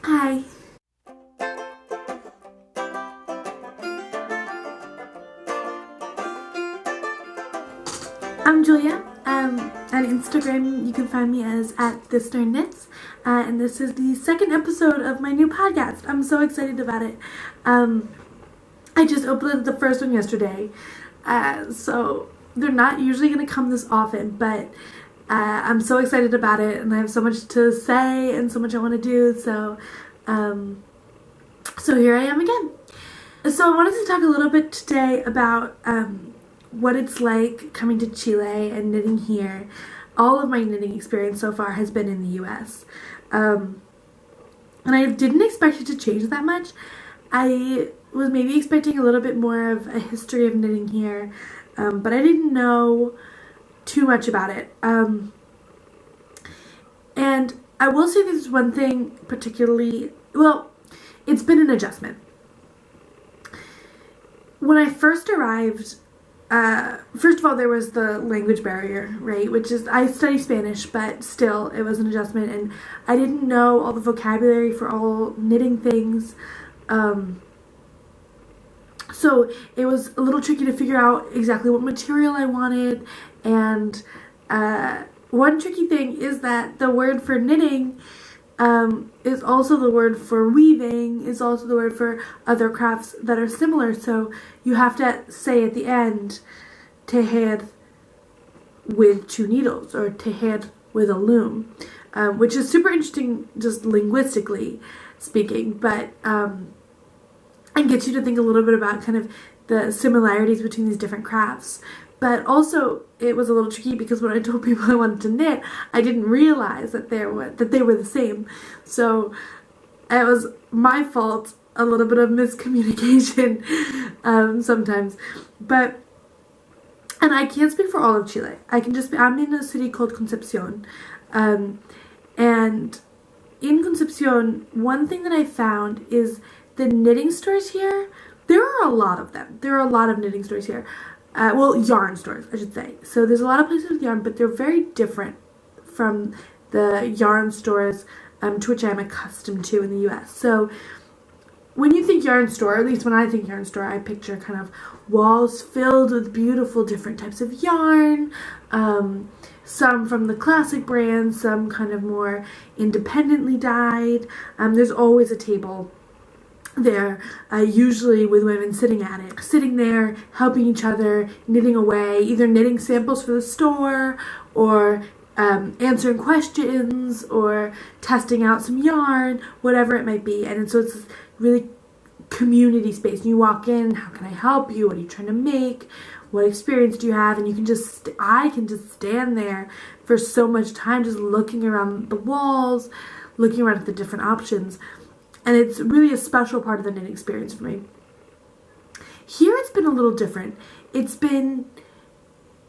Hi. I'm Julia. On Instagram, you can find me as @ThisNerdKnits, and this is the second episode of my new podcast. I'm so excited about it. I just uploaded the first one yesterday, so they're not usually going to come this often, but I'm so excited about it, and I have so much to say and so much I want to do, so here I am again. So I wanted to talk a little bit today about what it's like coming to Chile and knitting here. All of my knitting experience so far has been in the US. And I didn't expect it to change that much. I was maybe expecting a little bit more of a history of knitting here, but I didn't know too much about it. And I will say this is one thing particularly, well, it's been an adjustment. When I first arrived, first of all, there was the language barrier, right? Which is, I study Spanish, but still, it was an adjustment, and I didn't know all the vocabulary for all knitting things. So it was a little tricky to figure out exactly what material I wanted, and one tricky thing is that the word for knitting is also the word for weaving, is also the word for other crafts that are similar, so you have to say at the end, tejer with 2 needles, or tejer with a loom, which is super interesting just linguistically speaking, but and gets you to think a little bit about kind of the similarities between these different crafts. But also, it was a little tricky because when I told people I wanted to knit, I didn't realize that they were the same. So it was my fault, a little bit of miscommunication sometimes. But, and I can't speak for all of Chile. I'm in a city called Concepcion. And in Concepcion, one thing that I found is the knitting stores here. There are a lot of them. There are a lot of knitting stores here. Well, yarn stores, I should say. So there's a lot of places with yarn, but they're very different from the yarn stores to which I'm accustomed to in the US. So when you think yarn store, at least when I think yarn store, I picture kind of walls filled with beautiful different types of yarn, some from the classic brands, some kind of more independently dyed. There's always a table there, usually with women sitting there, helping each other, knitting away, either knitting samples for the store, or answering questions, or testing out some yarn, whatever it might be. And so it's this really community space. And you walk in, how can I help you? What are you trying to make? What experience do you have? And I can just stand there for so much time, just looking around the walls, looking around at the different options. And it's really a special part of the knitting experience for me. Here it's been a little different. It's been,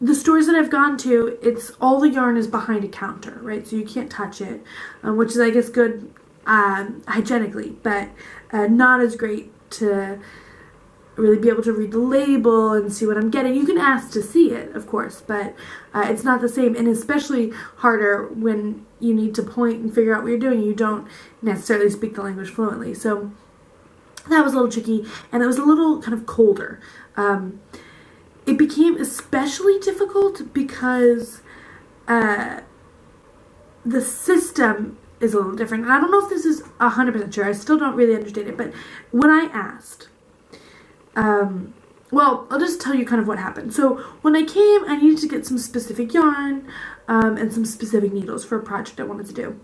the stores that I've gone to, it's all the yarn is behind a counter, right? So you can't touch it, which is, I guess, good hygienically, but not as great to really be able to read the label and see what I'm getting. You can ask to see it, of course, but it's not the same, and especially harder when you need to point and figure out what you're doing. You don't necessarily speak the language fluently, so that was a little tricky, and it was a little kind of colder. It became especially difficult because the system is a little different, and I don't know if this is 100% sure. I still don't really understand it, but when I asked, well, I'll just tell you kind of what happened. So when I came, I needed to get some specific yarn and some specific needles for a project I wanted to do.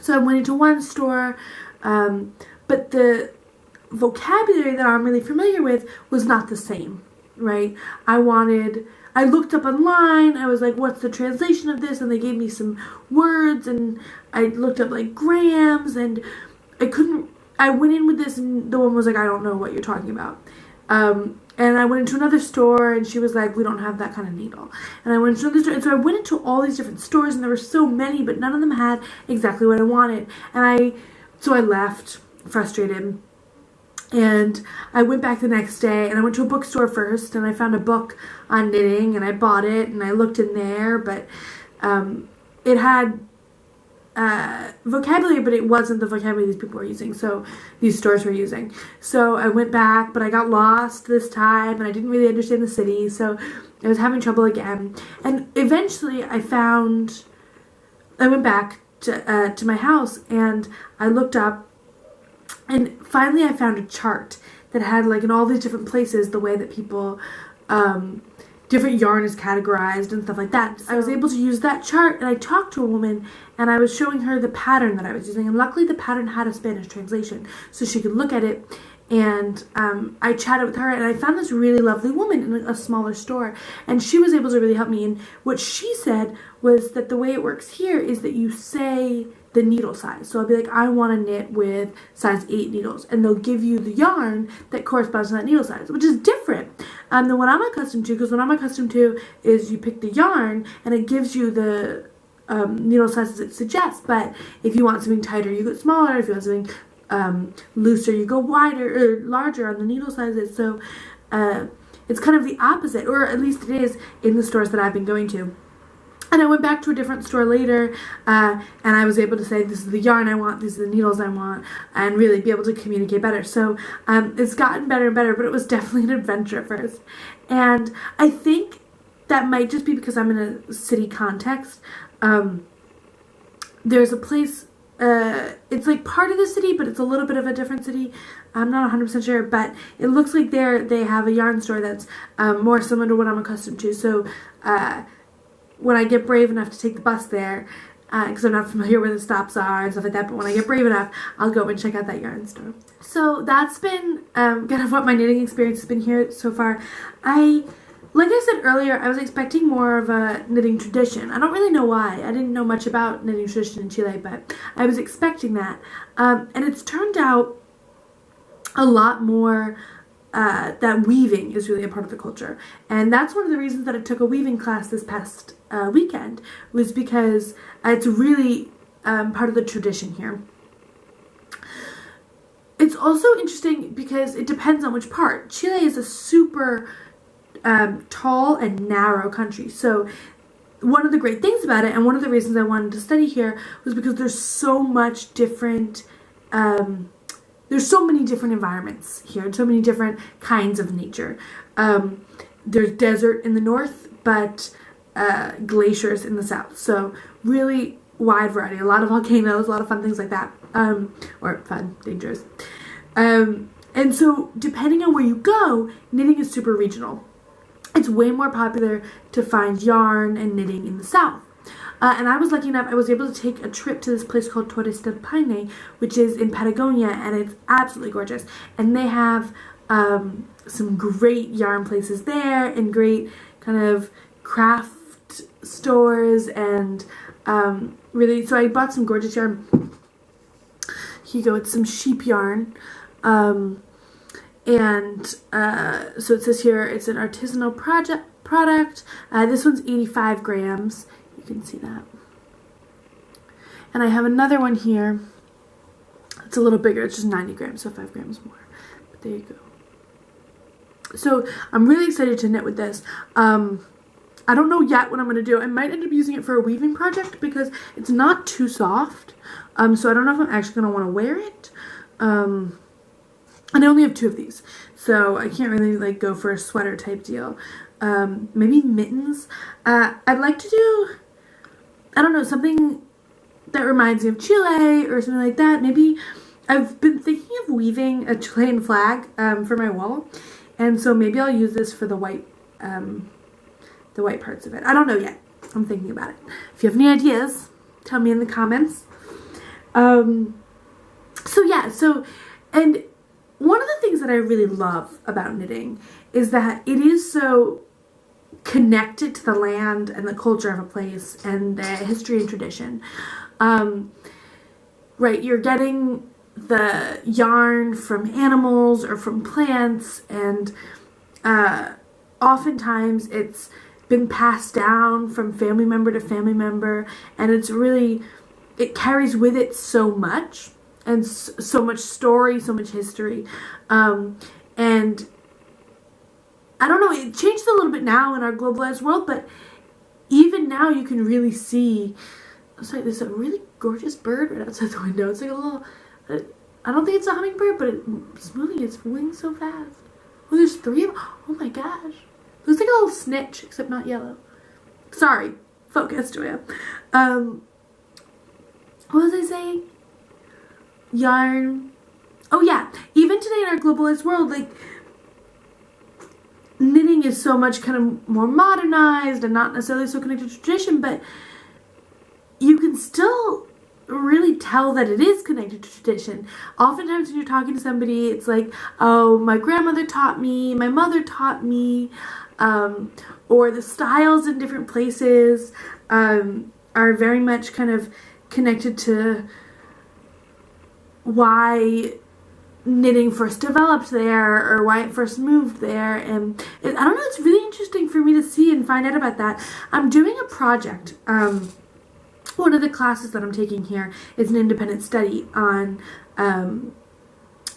So I went into one store, but the vocabulary that I'm really familiar with was not the same, right? I looked up online, I was like, what's the translation of this? And they gave me some words, and I looked up like grams, and I went in with this, and the woman was like, I don't know what you're talking about. And I went into another store, and she was like, we don't have that kind of needle. And I went into another store, and so I went into all these different stores, and there were so many, but none of them had exactly what I wanted. So I left frustrated, and I went back the next day, and I went to a bookstore first, and I found a book on knitting, and I bought it, and I looked in there, but it had vocabulary, but it wasn't the vocabulary these people were using, so these stores were using. So I went back, but I got lost this time, and I didn't really understand the city, so I was having trouble again. And eventually I went back to my house, and I looked up, and finally I found a chart that had, like, in all these different places the way that people, different yarn is categorized and stuff like that. So I was able to use that chart, and I talked to a woman, and I was showing her the pattern that I was using, and luckily the pattern had a Spanish translation, so she could look at it. And I chatted with her, and I found this really lovely woman in a smaller store, and she was able to really help me. And what she said was that the way it works here is that you say the needle size. So I'll be like, I want to knit with size 8 needles, and they'll give you the yarn that corresponds to that needle size, which is different than what I'm accustomed to, because what I'm accustomed to is you pick the yarn, and it gives you the needle sizes it suggests. But if you want something tighter, you go smaller. If you want something looser, you go wider or larger on the needle sizes. So it's kind of the opposite, or at least it is in the stores that I've been going to. And I went back to a different store later, and I was able to say, this is the yarn I want, these are the needles I want, and really be able to communicate better. So it's gotten better and better, but it was definitely an adventure at first. And I think that might just be because I'm in a city context. There's a place, it's like part of the city, but it's a little bit of a different city. I'm not 100% sure, but it looks like they have a yarn store that's more similar to what I'm accustomed to. So when I get brave enough to take the bus there, because I'm not familiar where the stops are and stuff like that, but when I get brave enough, I'll go and check out that yarn store. So that's been kind of what my knitting experience has been here so far. Like I said earlier, I was expecting more of a knitting tradition. I don't really know why. I didn't know much about knitting tradition in Chile, but I was expecting that. And it's turned out a lot more that weaving is really a part of the culture. And that's one of the reasons that I took a weaving class this past weekend, was because it's really part of the tradition here. It's also interesting because it depends on which part. Chile is a super tall and narrow country. So one of the great things about it, and one of the reasons I wanted to study here, was because there's so much different, there's so many different environments here, and so many different kinds of nature. There's desert in the north, but glaciers in the south. So really wide variety, a lot of volcanoes, a lot of fun things like that, or fun, dangerous. And so depending on where you go, knitting is super regional. It's way more popular to find yarn and knitting in the south. And I was lucky enough, I was able to take a trip to this place called Torres del Paine, which is in Patagonia, and it's absolutely gorgeous. And they have some great yarn places there, and great kind of craft stores, and really, so I bought some gorgeous yarn. Here you go, it's some sheep yarn. So it says here it's an artisanal product. This one's 85 grams. You can see that. And I have another one here. It's a little bigger. It's just 90 grams, so 5 grams more. But there you go. So I'm really excited to knit with this. I don't know yet what I'm going to do. I might end up using it for a weaving project because it's not too soft. So I don't know if I'm actually going to want to wear it. And I only have 2 of these, so I can't really like go for a sweater type deal. Maybe mittens. I'd like to do, I don't know, something that reminds me of Chile or something like that. Maybe I've been thinking of weaving a Chilean flag for my wall, and so maybe I'll use this for the white parts of it. I don't know yet. I'm thinking about it. If you have any ideas, tell me in the comments. So yeah, and one of the things that I really love about knitting is that it is so connected to the land and the culture of a place and the history and tradition. Right, you're getting the yarn from animals or from plants, and oftentimes it's been passed down from family member to family member, and it's really, it carries with it so much. And so much story, so much history. And I don't know, it changed a little bit now in our globalized world, but even now you can really see, sorry, there's a really gorgeous bird right outside the window. It's like a little, I don't think it's a hummingbird, but it's moving its wings so fast. Oh, there's 3 of them. Oh my gosh. It looks like a little snitch, except not yellow. Sorry. Focus, Joya. What was I saying? Yarn. Oh yeah. Even today in our globalized world, like, knitting is so much kind of more modernized and not necessarily so connected to tradition, but you can still really tell that it is connected to tradition. Oftentimes when you're talking to somebody, it's like, oh, my grandmother taught me, my mother taught me, or the styles in different places are very much kind of connected to why knitting first developed there or why it first moved there. And I don't know, it's really interesting for me to see and find out about that. I'm doing a project. One of the classes that I'm taking here is an independent study on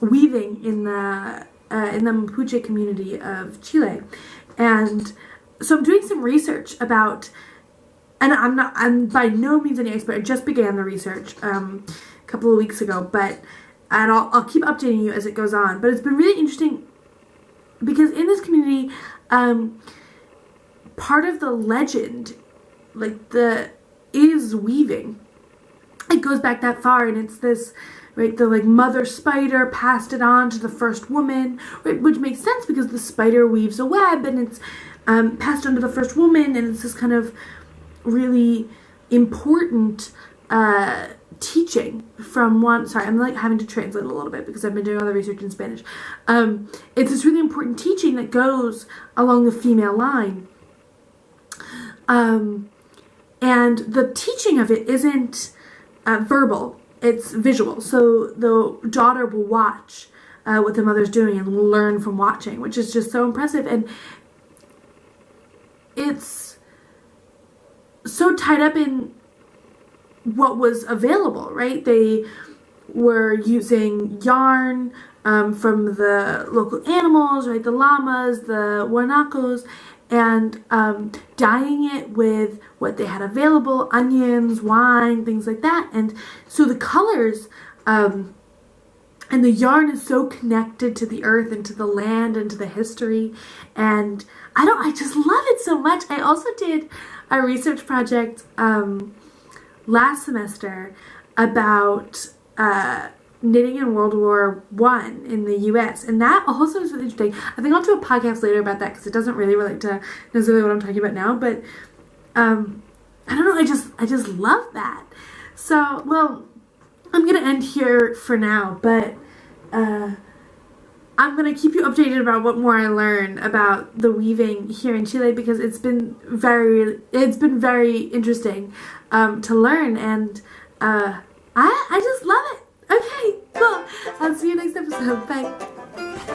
weaving in the Mapuche community of Chile. And so I'm doing some research about, and I'm by no means any expert. I just began the research a couple of weeks ago, and I'll keep updating you as it goes on. But it's been really interesting because in this community, part of the legend, like is weaving. It goes back that far, and it's this, right, the like mother spider passed it on to the first woman, right, which makes sense because the spider weaves a web and it's passed on to the first woman, and it's this kind of really important teaching from one, sorry, I'm like having to translate a little bit because I've been doing all the research in Spanish. It's this really important teaching that goes along the female line. And the teaching of it isn't verbal, it's visual. So the daughter will watch what the mother's doing and will learn from watching, which is just so impressive. And it's so tied up in what was available, right? They were using yarn from the local animals, right? The llamas, the guanacos, and dyeing it with what they had available, onions, wine, things like that. And so the colors and the yarn is so connected to the earth and to the land and to the history. And I just love it so much. I also did a research project last semester about knitting in World War I in the U.S. And that also is really interesting. I think I'll do a podcast later about that because it doesn't really relate to necessarily what I'm talking about now. But I don't know. I just love that. So, well, I'm going to end here for now. But I'm going to keep you updated about what more I learn about the weaving here in Chile because it's been very interesting to learn. And I just love it. Okay, cool. I'll see you next episode. Bye.